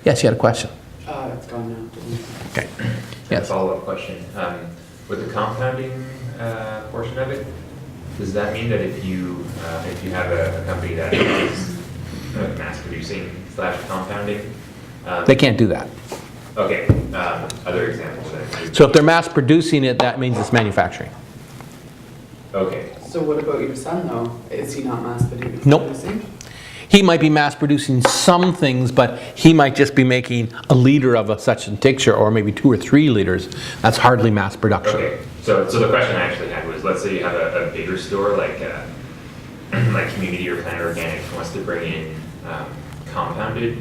Yes, you had a question. It's gone now. Okay. A Yes. follow-up question. With the compounding portion of it, does that mean that if you have a company that is mass producing / compounding, They can't do that. okay, other examples then? So if they're mass producing it, that means it's manufacturing. Okay, So what about your son though? Is he not mass producing? Nope. He might be mass producing some things, but he might just be making a liter of a such a tincture, or maybe 2 or 3 liters. That's hardly mass production. okay. So the question I actually had was, let's say you have a bigger store like Community or Planet Organics wants to bring in compounded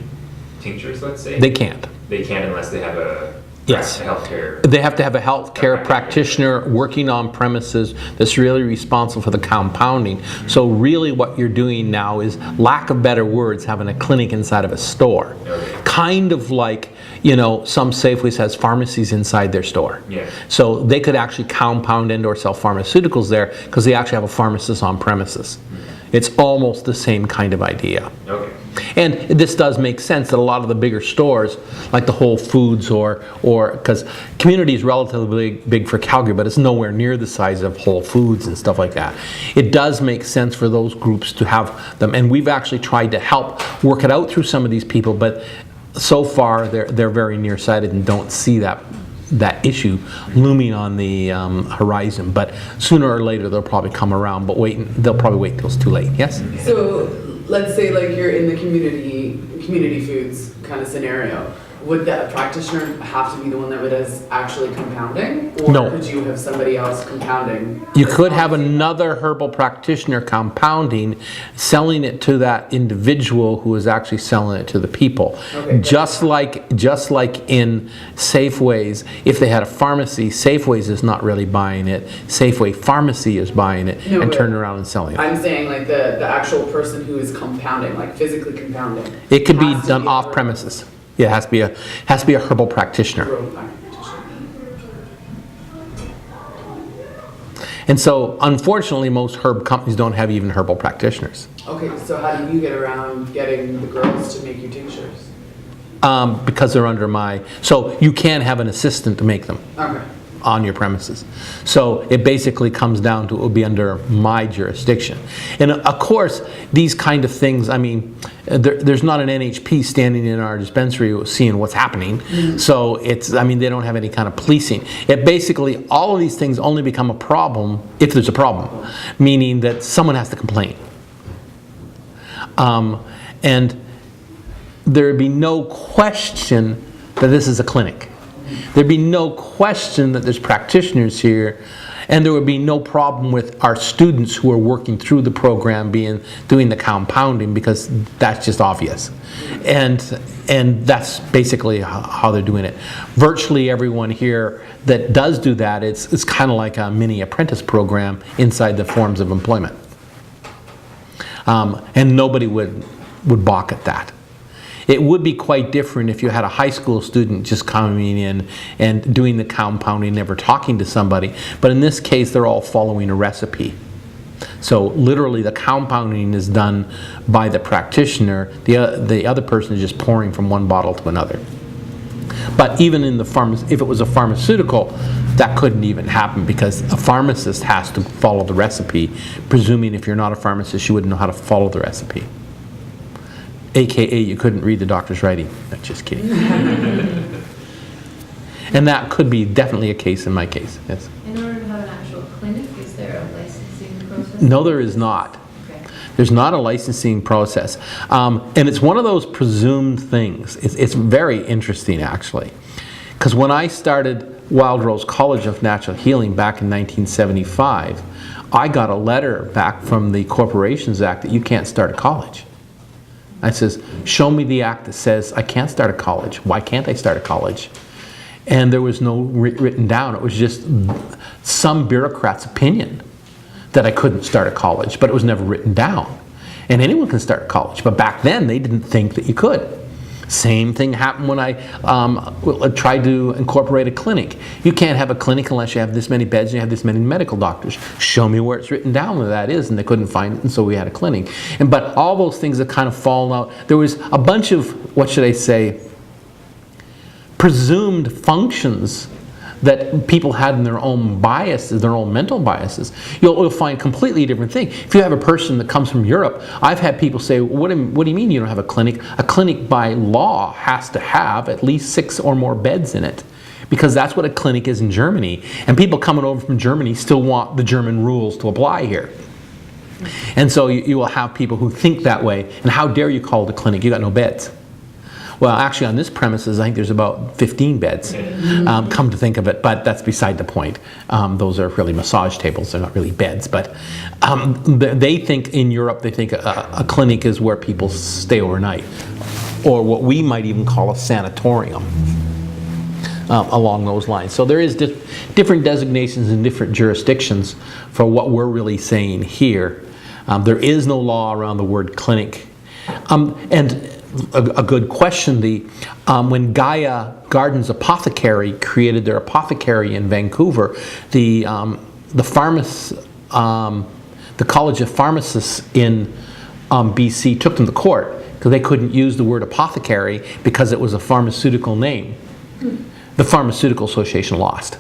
tinctures, let's say. They can't. They can't unless they have a Yes. healthcare. They have to have a healthcare practitioner working on premises that's really responsible for the compounding. So really what you're doing now is, lack of better words, having a clinic inside of a store. Okay. Kind of like, some Safeways has pharmacies inside their store. Yeah. So they could actually compound and or sell pharmaceuticals there because they actually have a pharmacist on premises. It's almost the same kind of idea. Okay. And this does make sense that a lot of the bigger stores, like the Whole Foods or because Community is relatively big for Calgary, but it's nowhere near the size of Whole Foods and stuff like that. It does make sense for those groups to have them, and we've actually tried to help work it out through some of these people, but so far they're very nearsighted and don't see that issue looming on the horizon. But sooner or later they'll probably come around, but they'll probably wait till it's too late. Yes? So let's say like you're in the community foods kind of scenario. Would that practitioner have to be the one that does actually compounding? Or No. could you have somebody else compounding? You could have another herbal practitioner compounding, selling it to that individual who is actually selling it to the people. Okay. Just like in Safeways, if they had a pharmacy, Safeways is not really buying it. Safeway Pharmacy is buying it No, and but turning around and selling it. I'm saying like the actual person who is compounding, like physically compounding. It could be has to done a off premises. Yeah, it has to be a herbal practitioner. herbal practitioner. And so, unfortunately, most herb companies don't have even herbal practitioners. Okay, so how do you get around getting the girls to make you tinctures? Because they're under so you can have an assistant to make them Okay. on your premises. So it basically comes down to, it would be under my jurisdiction. And of course, these kind of things, there's not an NHP standing in our dispensary seeing what's happening. So they don't have any kind of policing. It basically, all of these things only become a problem if there's a problem, meaning that someone has to complain. And there'd be no question that this is a clinic. There'd be no question that there's practitioners here, and there would be no problem with our students who are working through the program doing the compounding, because that's just obvious. And that's basically how they're doing it. Virtually everyone here that does do that, it's kind of like a mini apprentice program inside the forms of employment. And nobody would balk at that. It would be quite different if you had a high school student just coming in and doing the compounding, never talking to somebody. But in this case, they're all following a recipe. So literally the compounding is done by the practitioner. The other person is just pouring from one bottle to another. But even in if it was a pharmaceutical, that couldn't even happen, because a pharmacist has to follow the recipe. Presuming if you're not a pharmacist, you wouldn't know how to follow the recipe. AKA, you couldn't read the doctor's writing. No, just kidding. And that could be definitely a case in my case, yes. In order to have an actual clinic, is there a licensing process? No, there is not. Okay. There's not a licensing process. And it's one of those presumed things. It's very interesting, actually. Because when I started Wild Rose College of Natural Healing back in 1975, I got a letter back from the Corporations Act that you can't start a college. I says, show me the act that says I can't start a college. Why can't I start a college? And there was no written down. It was just some bureaucrat's opinion that I couldn't start a college, but it was never written down. And anyone can start a college, but back then they didn't think that you could. Same thing happened when I tried to incorporate a clinic. You can't have a clinic unless you have this many beds and you have this many medical doctors. Show me where it's written down where that is, and they couldn't find it, and so we had a clinic. But all those things have kind of fallen out. There was a bunch of, what should I say, presumed functions that people had in their own biases, their own mental biases, you'll find completely different thing. If you have a person that comes from Europe, I've had people say, what do you mean you don't have a clinic? A clinic by law has to have at least 6 or more beds in it, because that's what a clinic is in Germany. And people coming over from Germany still want the German rules to apply here. And so you will have people who think that way, and how dare you call it a clinic? You got no beds. Well, actually, on this premises, I think there's about 15 beds, come to think of it, but that's beside the point. Those are really massage tables, they're not really beds, but they think in Europe, they think a clinic is where people stay overnight, or what we might even call a sanatorium, along those lines. So there is different designations in different jurisdictions for what we're really saying here. There is no law around the word clinic. And a good question, when Gaia Gardens Apothecary created their apothecary in Vancouver, the College of Pharmacists in BC took them to court because they couldn't use the word apothecary because it was a pharmaceutical name. The Pharmaceutical Association lost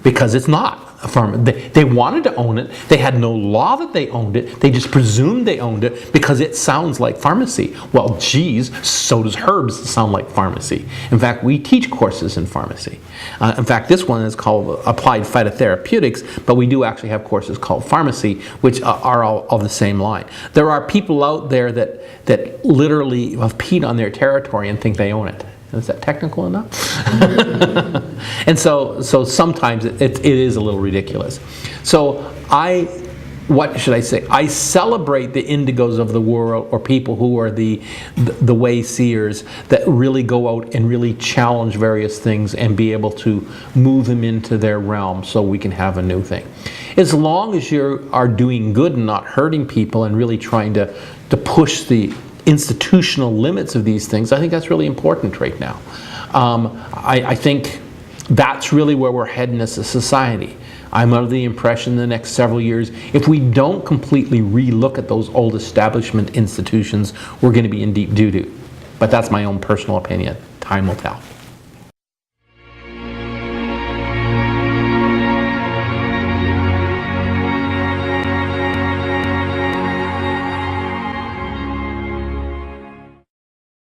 because it's not a they wanted to own it. They had no law that they owned it. They just presumed they owned it because it sounds like pharmacy. Well, geez, so does herbs sound like pharmacy. In fact, we teach courses in pharmacy. In fact, this one is called Applied Phytotherapeutics, but we do actually have courses called pharmacy, which are all of the same line. There are people out there that literally have peed on their territory and think they own it. Is that technical enough? And so sometimes it is a little ridiculous. So what should I say? I celebrate the indigos of the world, or people who are the way seers that really go out and really challenge various things and be able to move them into their realm so we can have a new thing. As long as you are doing good and not hurting people and really trying to push the institutional limits of these things, I think that's really important right now. I think that's really where we're heading as a society. I'm under the impression in the next several years, if we don't completely re-look at those old establishment institutions, we're going to be in deep doo-doo. But that's my own personal opinion. Time will tell.